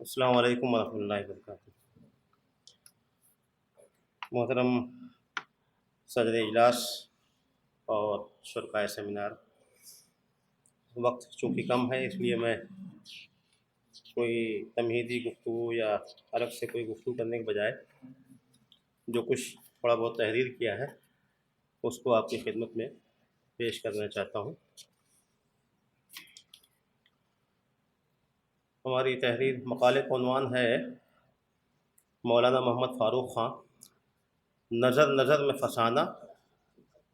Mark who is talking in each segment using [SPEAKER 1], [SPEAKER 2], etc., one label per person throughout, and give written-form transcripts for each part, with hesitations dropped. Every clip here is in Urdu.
[SPEAKER 1] السلام علیکم ورحمۃ اللہ وبرکاتہ۔ محترم صدر اجلاس اور شرکائے سیمینار، وقت چونکہ کم ہے اس لیے میں کوئی تمہیدی گفتگو یا الگ سے کوئی گفتگو کرنے کے بجائے جو کچھ تھوڑا بہت تحریر کیا ہے اس کو آپ کی خدمت میں پیش کرنا چاہتا ہوں۔ ہماری تحریر مقالے کا عنوان ہے مولانا محمد فاروق خان، نظر نظر میں فسانہ،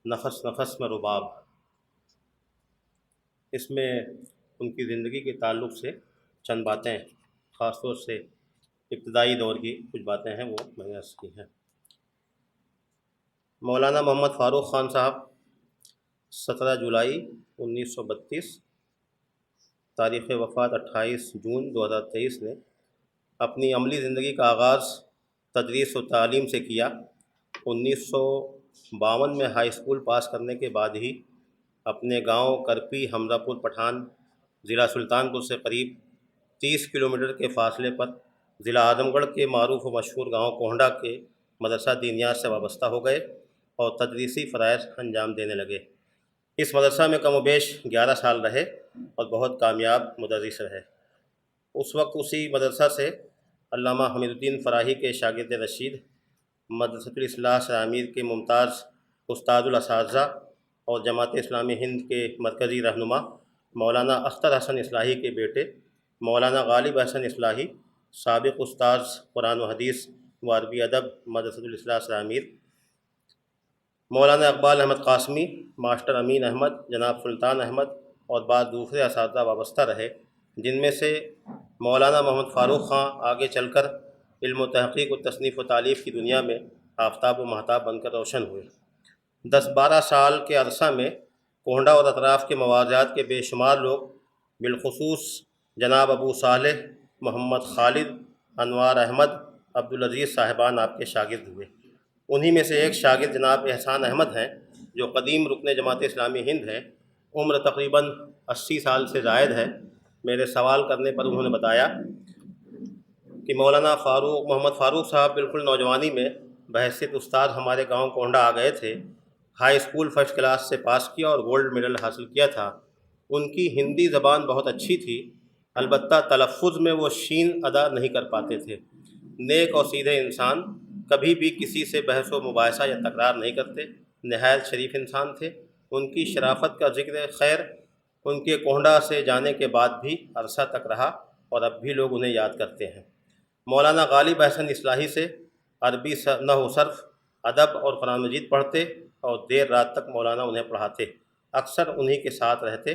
[SPEAKER 1] نفس نفس میں رباب۔ اس میں ان کی زندگی کے تعلق سے چند باتیں، خاص طور سے ابتدائی دور کی کچھ باتیں ہیں وہ میں نے عرض کی ہیں۔ مولانا محمد فاروق خان صاحب 17 جولائی 1932، تاریخ وفات 28 جون 2023 نے اپنی عملی زندگی کا آغاز تدریس و تعلیم سے کیا۔ 1952 میں ہائی اسکول پاس کرنے کے بعد ہی اپنے گاؤں کرپی حمزہ پور پٹھان، ضلع سلطان پور سے قریب 30 کلومیٹر کے فاصلے پر ضلع اعظم گڑھ کے معروف و مشہور گاؤں کوہنڈا کے مدرسہ دینیات سے وابستہ ہو گئے اور تدریسی فرائض انجام دینے لگے۔ اس مدرسہ میں کم و بیش 11 سال رہے اور بہت کامیاب مدرس رہے۔ اس وقت اسی مدرسہ سے علامہ حمید الدین فراہی کے شاگرد رشید، مدرسۃ الاصلاح سرامیر کے ممتاز استاد الاساتذہ اور جماعت اسلامی ہند کے مرکزی رہنما مولانا اختر حسن اصلاحی کے بیٹے مولانا غالب حسن اصلاحی، سابق استاذ قرآن و حدیث و عربی ادب مدرسۃ الاصلاح سرامیر، مولانا اقبال احمد قاسمی، ماسٹر امین احمد، جناب سلطان احمد اور بعض دوسرے اساتذہ وابستہ رہے، جن میں سے مولانا محمد فاروق خان آگے چل کر علم و تحقیق و تصنیف و تالیف کی دنیا میں آفتاب و مہتاب بن کر روشن ہوئے۔ 10-12 سال کے عرصہ میں کوہنڈا اور اطراف کے مواضعات کے بے شمار لوگ، بالخصوص جناب ابو صالح، محمد خالد، انوار احمد، عبدالعزیز صاحبان آپ کے شاگرد ہوئے۔ انہی میں سے ایک شاگرد جناب احسان احمد ہیں جو قدیم رکن جماعت اسلامی ہند ہیں۔ عمر تقریباً 80 سال سے زائد ہے۔ میرے سوال کرنے پر انہوں نے بتایا کہ مولانا محمد فاروق صاحب بالکل نوجوانی میں بحیثیت استاد ہمارے گاؤں کوہنڈا آ گئے تھے، ہائی اسکول فرسٹ کلاس سے پاس کیا اور گولڈ میڈل حاصل کیا تھا۔ ان کی ہندی زبان بہت اچھی تھی، البتہ تلفظ میں وہ شین ادا نہیں کر پاتے تھے۔ نیک اور سیدھے انسان، کبھی بھی کسی سے بحث و مباحثہ یا تکرار نہیں کرتے، نہایت شریف انسان تھے۔ ان کی شرافت کا ذکر خیر ان کے کوہنڈا سے جانے کے بعد بھی عرصہ تک رہا اور اب بھی لوگ انہیں یاد کرتے ہیں۔ مولانا غالب حسن اصلاحی سے عربی نحو صرف، ادب اور قرآن مجید پڑھتے اور دیر رات تک مولانا انہیں پڑھاتے، اکثر انہی کے ساتھ رہتے۔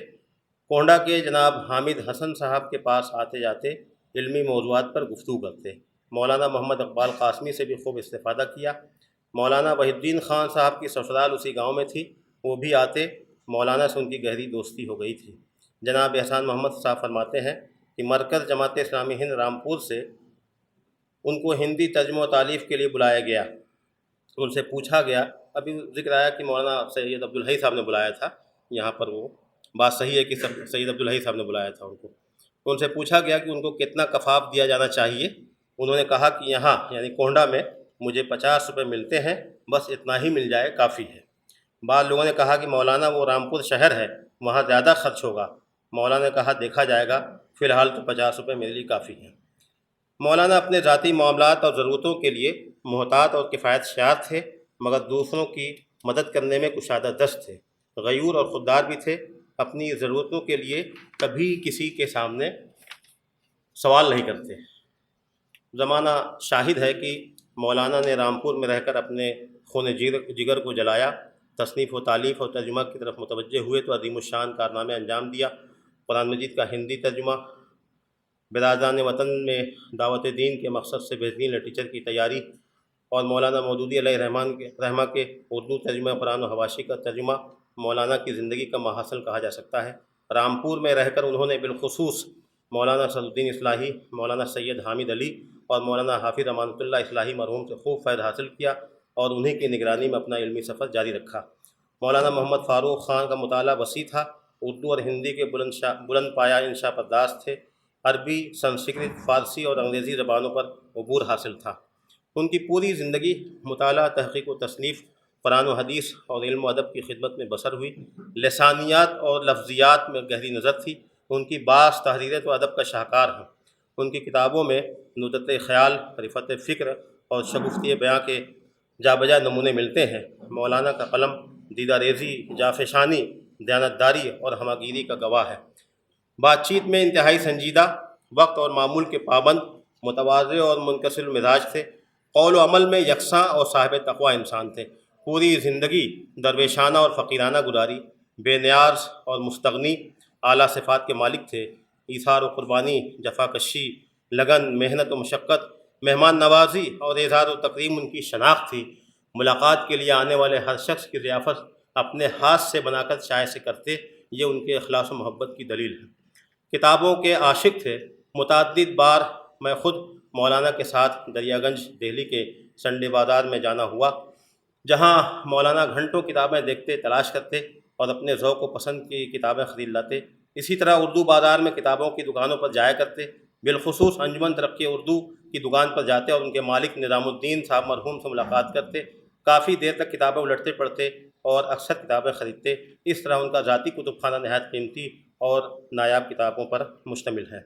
[SPEAKER 1] کوہنڈا کے جناب حامد حسن صاحب کے پاس آتے جاتے علمی موضوعات پر گفتگو کرتے۔ مولانا محمد اقبال قاسمی سے بھی خوب استفادہ کیا۔ مولانا وحید الدین خان صاحب کی سسرال اسی گاؤں میں تھی، وہ بھی آتے، مولانا سے ان کی گہری دوستی ہو گئی تھی۔ جناب احسان محمد صاحب فرماتے ہیں کہ مرکز جماعت اسلامی ہند رامپور سے ان کو ہندی ترجمہ و تالیف کے لیے بلایا گیا۔ ان سے پوچھا گیا، ابھی ذکر آیا کہ مولانا سید عبدالحی صاحب نے بلایا تھا، یہاں پر وہ بات صحیح ہے کہ سید عبدالحی صاحب نے بلایا تھا ان کو۔ ان سے پوچھا گیا کہ ان کو کتنا کفاف دیا جانا چاہیے۔ انہوں نے کہا کہ یہاں یعنی کوہنڈا میں مجھے 50 روپے ملتے ہیں، بس اتنا ہی مل جائے کافی ہے۔ بعض لوگوں نے کہا کہ مولانا وہ رامپور شہر ہے، وہاں زیادہ خرچ ہوگا۔ مولانا نے کہا دیکھا جائے گا، فی الحال تو 50 روپے میرے لیے کافی ہیں۔ مولانا اپنے ذاتی معاملات اور ضرورتوں کے لیے محتاط اور کفایت شعار تھے، مگر دوسروں کی مدد کرنے میں کشادہ دست تھے۔ غیور اور خوددار بھی تھے، اپنی ضرورتوں کے لیے کبھی کسی کے سامنے سوال نہیں کرتے۔ زمانہ شاہد ہے کہ مولانا نے رامپور میں رہ کر اپنے خون جگر کو جلایا، تصنیف و تالیف اور ترجمہ کی طرف متوجہ ہوئے تو عظیم الشان کارنامے انجام دیا۔ قرآن مجید کا ہندی ترجمہ، برادران وطن میں دعوت دین کے مقصد سے بہترین لٹریچر کی تیاری اور مولانا مودودی علیہ رحمہ کے اردو ترجمہ قرآن و حواشی کا ترجمہ مولانا کی زندگی کا محصل کہا جا سکتا ہے۔ رامپور میں رہ کر انہوں نے بالخصوص مولانا صدر الدین اصلاحی، مولانا سید حامد علی اور مولانا حافظ امانت اللہ اصلاحی مرحوم سے خوب فیض حاصل کیا اور انہی کی نگرانی میں اپنا علمی سفر جاری رکھا۔ مولانا محمد فاروق خان کا مطالعہ وسیع تھا، اردو اور ہندی کے بلند پایہ انشا پرداز تھے۔ عربی، سنسکرت، فارسی اور انگریزی زبانوں پر عبور حاصل تھا۔ ان کی پوری زندگی مطالعہ، تحقیق و تصنیف، قرآن و حدیث اور علم و ادب کی خدمت میں بسر ہوئی۔ لسانیات اور لفظیات میں گہری نظر تھی۔ ان کی بعض تحریریں تو ادب کا شاہکار ہیں۔ ان کی کتابوں میں ندرت خیال، رفت فکر اور شگفتی بیاں کے جا بجا نمونے ملتے ہیں۔ مولانا کا قلم دیدہ ریزی، جافشانی، دیانتداری اور ہمہ گیری کا گواہ ہے۔ بات چیت میں انتہائی سنجیدہ، وقت اور معمول کے پابند، متواضع اور منکسر المزاج تھے۔ قول و عمل میں یکساں اور صاحب تقوی انسان تھے۔ پوری زندگی درویشانہ اور فقیرانہ گزاری، بے نیاز اور مستغنی، اعلیٰ صفات کے مالک تھے۔ ایثار و قربانی، جفاکشی، لگن، محنت و مشقت، مہمان نوازی اور اظہار و تکریم ان کی شناخت تھی۔ ملاقات کے لیے آنے والے ہر شخص کی ضیافت اپنے ہاتھ سے بنا کر چائے سے کرتے، یہ ان کے اخلاص و محبت کی دلیل ہے۔ کتابوں کے عاشق تھے۔ متعدد بار میں خود مولانا کے ساتھ دریا گنج دہلی کے سنڈے بازار میں جانا ہوا، جہاں مولانا گھنٹوں کتابیں دیکھتے، تلاش کرتے اور اپنے ذوق و پسند کی کتابیں خرید لاتے۔ اسی طرح اردو بازار میں کتابوں کی دکانوں پر جایا کرتے، بالخصوص انجمن ترقی اردو کی دکان پر جاتے اور ان کے مالک نظام الدین صاحب مرحوم سے ملاقات کرتے۔ کافی دیر تک کتابیں الٹتے پڑھتے اور اکثر کتابیں خریدتے۔ اس طرح ان کا ذاتی کتب خانہ نہایت قیمتی اور نایاب کتابوں پر مشتمل ہے۔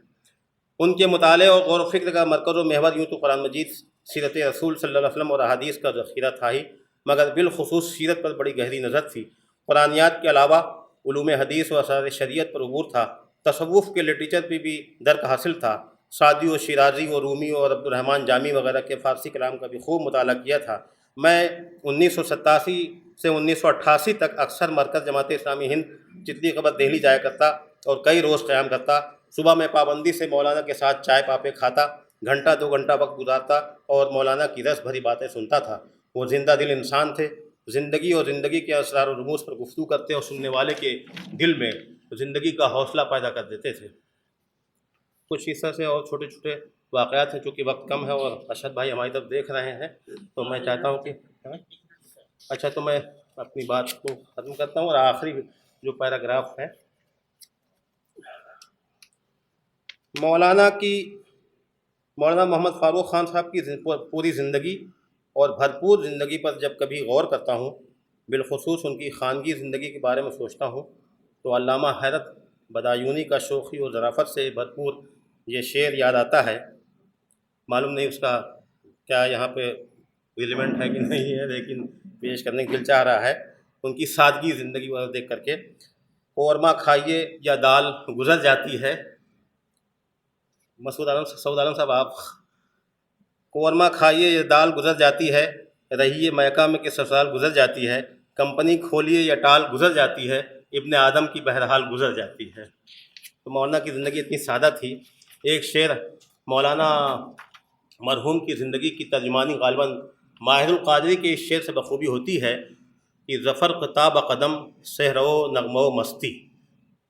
[SPEAKER 1] ان کے مطالعے اور غور و فکر کا مرکز و محور یوں تو قرآن مجید، سیرت رسول صلی اللہ علیہ وسلم اور احادیث کا ذخیرہ تھا ہی، مگر بالخصوص سیرت پر بڑی گہری نظر تھی۔ قرآنیات کے علاوہ علوم حدیث و اسرار شریعت پر عبور تھا۔ تصوف کے لٹریچر پہ بھی درک حاصل تھا۔ سعدی و شیرازی و رومی اور عبد الرحمن جامی وغیرہ کے فارسی کلام کا بھی خوب مطالعہ کیا تھا۔ میں 1987 سے 1988 تک اکثر مرکز جماعت اسلامی ہند چتلی قبر دہلی جایا کرتا اور کئی روز قیام کرتا۔ صبح میں پابندی سے مولانا کے ساتھ چائے پاپے کھاتا، گھنٹہ 2 گھنٹہ وقت گزارتا اور مولانا کی رس بھری باتیں سنتا تھا۔ وہ زندہ دل انسان تھے۔ زندگی اور زندگی کے اسرار و رموز پر گفتگو کرتے اور سننے والے کے دل میں زندگی کا حوصلہ پیدا کر دیتے تھے۔ کچھ اس طرح سے اور چھوٹے چھوٹے واقعات ہیں، چونکہ وقت کم ہے اور ارشد بھائی ہماری طرف دیکھ رہے ہیں، تو میں چاہتا ہوں کہ اچھا تو میں اپنی بات کو ختم کرتا ہوں اور آخری جو پیراگراف ہے، مولانا محمد فاروق خان صاحب کی پوری زندگی اور بھرپور زندگی پر جب کبھی غور کرتا ہوں، بالخصوص ان کی خانگی زندگی کے بارے میں سوچتا ہوں، تو علامہ حیرت بدایونی کا شوخی اور ظرافت سے بھرپور یہ شعر یاد آتا ہے۔ معلوم نہیں اس کا کیا یہاں پہ ریلیونٹ ہے کہ نہیں ہے، لیکن پیش کرنے کی دل چاہ رہا ہے۔ ان کی سادگی زندگی کو دیکھ کر کے، قورمہ کھائیے یا دال گزر جاتی ہے، سعود عالم صاحب آپ، قورمہ کھائیے یا دال گزر جاتی ہے، رہیے میکہ میں کہ سسرال گزر جاتی ہے، کمپنی کھولیے یا ٹال گزر جاتی ہے، ابن آدم کی بہرحال گزر جاتی ہے۔ تو مولانا کی زندگی اتنی سادہ تھی۔ ایک شعر مولانا مرحوم کی زندگی کی ترجمانی غالباً ماہر القادری کے اس شعر سے بخوبی ہوتی ہے کہ ظفر قطاب قدم صحرا و نغمہ و مستی،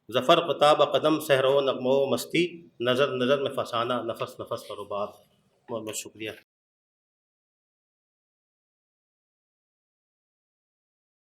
[SPEAKER 1] ظفر قطاب قدم صحرا و نغمہ و مستی، نظر نظر میں فسانہ نفس نفس کاروبار۔ بہت بہت شکریہ۔